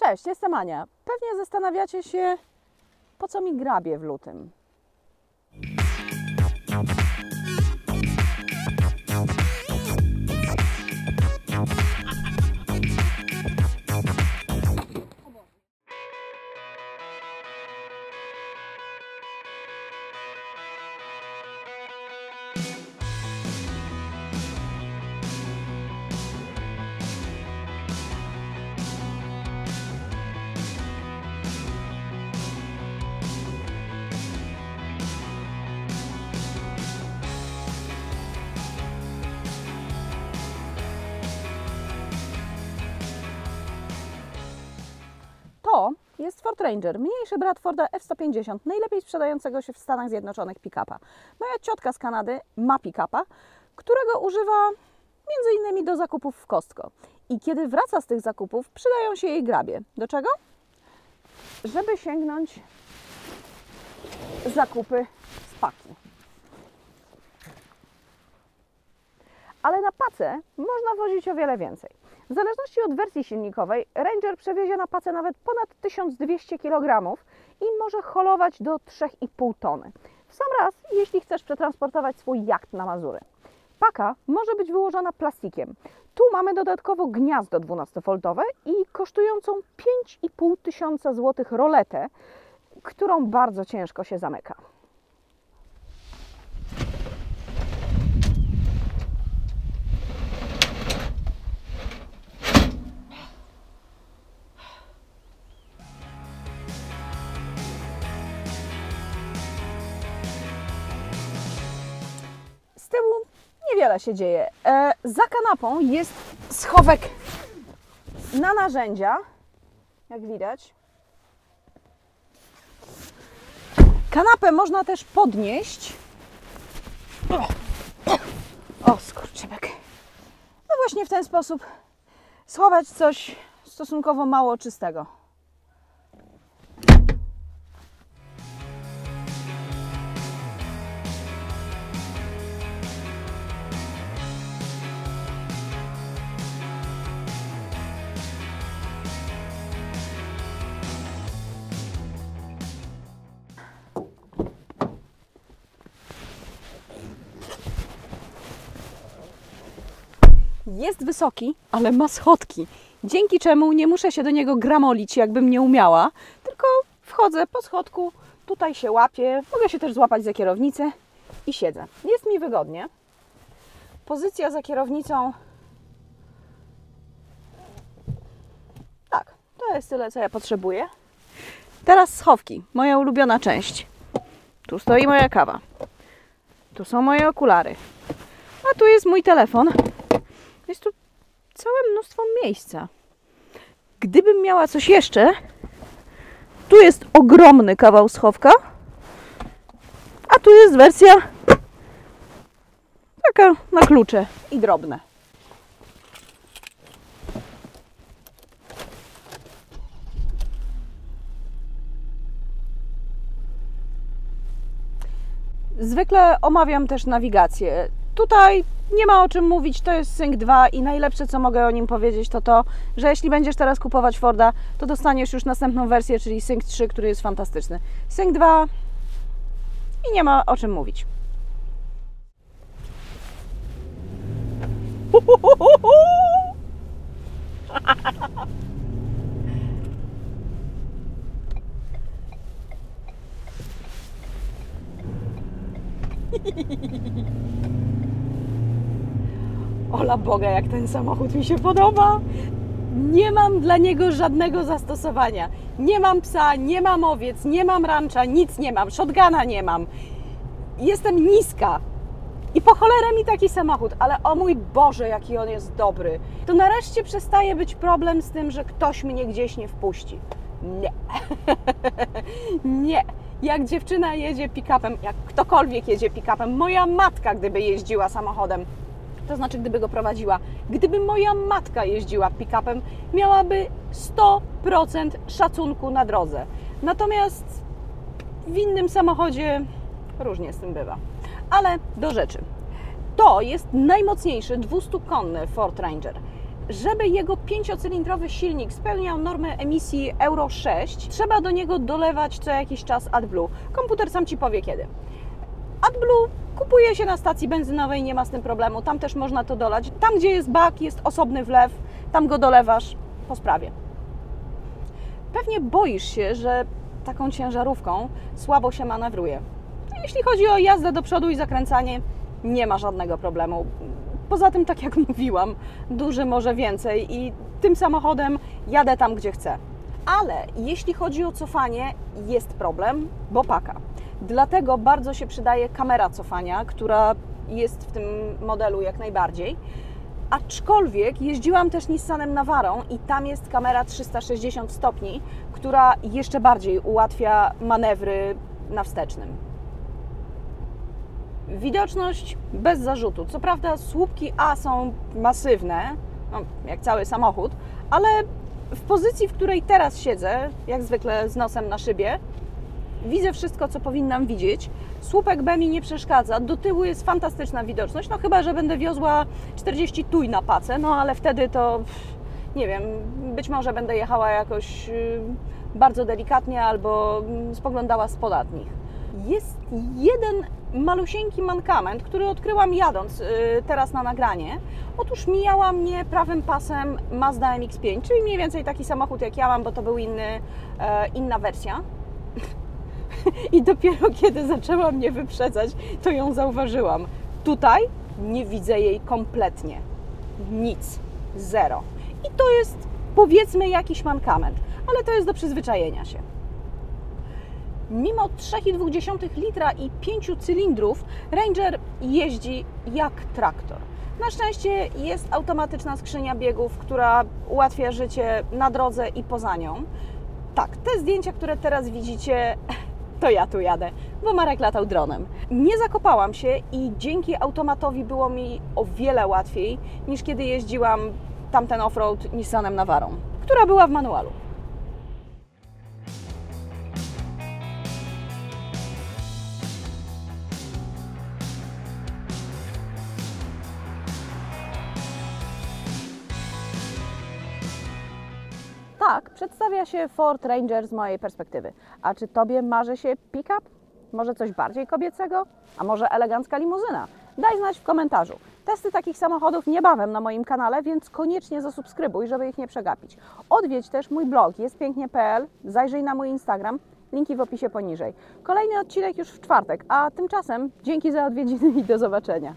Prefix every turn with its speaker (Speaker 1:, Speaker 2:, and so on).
Speaker 1: Cześć, jestem Ania. Pewnie zastanawiacie się, po co mi grabie w lutym. To jest Ford Ranger, mniejszy brat Forda F-150, najlepiej sprzedającego się w Stanach Zjednoczonych pick-upa. Moja ciotka z Kanady ma pick-upa, którego używa m.in. do zakupów w Costco. I kiedy wraca z tych zakupów, przydają się jej grabie. Do czego? Żeby sięgnąć zakupy z paki. Ale na pacę można wozić o wiele więcej. W zależności od wersji silnikowej Ranger przewiezie na pacę nawet ponad 1200 kg i może holować do 3,5 tony. W sam raz, jeśli chcesz przetransportować swój jacht na Mazury. Paka może być wyłożona plastikiem. Tu mamy dodatkowo gniazdo 12V i kosztującą 5500 zł roletę, którą bardzo ciężko się zamyka. Z tyłu niewiele się dzieje. Za kanapą jest schowek na narzędzia, jak widać. Kanapę można też podnieść. O, skurczybyk. No właśnie w ten sposób schować coś stosunkowo mało czystego. Jest wysoki, ale ma schodki, dzięki czemu nie muszę się do niego gramolić, jakbym nie umiała, tylko wchodzę po schodku, tutaj się łapię, mogę się też złapać za kierownicę i siedzę. Jest mi wygodnie. Pozycja za kierownicą, tak, to jest tyle, co ja potrzebuję. Teraz schowki, moja ulubiona część. Tu stoi moja kawa, tu są moje okulary, a tu jest mój telefon. Jest tu całe mnóstwo miejsca. Gdybym miała coś jeszcze, tu jest ogromny kawał schowka, a tu jest wersja taka na klucze i drobne. Zwykle omawiam też nawigację. Tutaj nie ma o czym mówić, to jest Sync 2 i najlepsze, co mogę o nim powiedzieć, to to, że jeśli będziesz teraz kupować Forda, to dostaniesz już następną wersję, czyli Sync 3, który jest fantastyczny. Sync 2 i nie ma o czym mówić. Ola Boga, jak ten samochód mi się podoba. Nie mam dla niego żadnego zastosowania. Nie mam psa, nie mam owiec, nie mam rancha, nic nie mam. Shotguna nie mam. Jestem niska. I po cholerę mi taki samochód, ale o mój Boże, jaki on jest dobry. To nareszcie przestaje być problem z tym, że ktoś mnie gdzieś nie wpuści. Nie. Nie. Jak dziewczyna jedzie pick-upem, jak ktokolwiek jedzie pick-upem, moja matka, gdyby jeździła samochodem, to znaczy gdyby go prowadziła, gdyby moja matka jeździła pick-upem, miałaby 100% szacunku na drodze. Natomiast w innym samochodzie różnie z tym bywa. Ale do rzeczy. To jest najmocniejszy 200-konny Ford Ranger. Żeby jego 5-cylindrowy silnik spełniał normę emisji Euro 6, trzeba do niego dolewać co jakiś czas AdBlue. Komputer sam Ci powie kiedy. AdBlue kupuje się na stacji benzynowej, nie ma z tym problemu. Tam też można to dolać. Tam, gdzie jest bak, jest osobny wlew, tam go dolewasz po sprawie. Pewnie boisz się, że taką ciężarówką słabo się manewruje. Jeśli chodzi o jazdę do przodu i zakręcanie, nie ma żadnego problemu. Poza tym, tak jak mówiłam, duży może więcej i tym samochodem jadę tam, gdzie chcę. Ale jeśli chodzi o cofanie, jest problem, bo paka. Dlatego bardzo się przydaje kamera cofania, która jest w tym modelu jak najbardziej. Aczkolwiek jeździłam też Nissanem Navarą i tam jest kamera 360 stopni, która jeszcze bardziej ułatwia manewry na wstecznym. Widoczność bez zarzutu. Co prawda słupki A są masywne, no, jak cały samochód, ale w pozycji, w której teraz siedzę, jak zwykle z nosem na szybie, widzę wszystko, co powinnam widzieć. Słupek B mi nie przeszkadza, do tyłu jest fantastyczna widoczność, no chyba, że będę wiozła 40 tuj na pacę, no ale wtedy to, nie wiem, być może będę jechała jakoś bardzo delikatnie albo spoglądała z podatnich. Jest jeden malusieńki mankament, który odkryłam jadąc teraz na nagranie. Otóż mijała mnie prawym pasem Mazda MX-5, czyli mniej więcej taki samochód jak ja mam, bo to był inna wersja. I dopiero kiedy zaczęła mnie wyprzedzać, to ją zauważyłam. Tutaj nie widzę jej kompletnie. Nic. Zero. I to jest, powiedzmy, jakiś mankament, ale to jest do przyzwyczajenia się. Mimo 3,2 litra i 5 cylindrów, Ranger jeździ jak traktor. Na szczęście jest automatyczna skrzynia biegów, która ułatwia życie na drodze i poza nią. Tak, te zdjęcia, które teraz widzicie, to ja tu jadę, bo Marek latał dronem. Nie zakopałam się i dzięki automatowi było mi o wiele łatwiej, niż kiedy jeździłam tamten offroad Nissanem Navarą, która była w manualu. Tak, przedstawia się Ford Ranger z mojej perspektywy. A czy Tobie marzy się pick-up? Może coś bardziej kobiecego? A może elegancka limuzyna? Daj znać w komentarzu. Testy takich samochodów niebawem na moim kanale, więc koniecznie zasubskrybuj, żeby ich nie przegapić. Odwiedź też mój blog jestpięknie.pl, zajrzyj na mój Instagram, linki w opisie poniżej. Kolejny odcinek już w czwartek, a tymczasem dzięki za odwiedziny i do zobaczenia.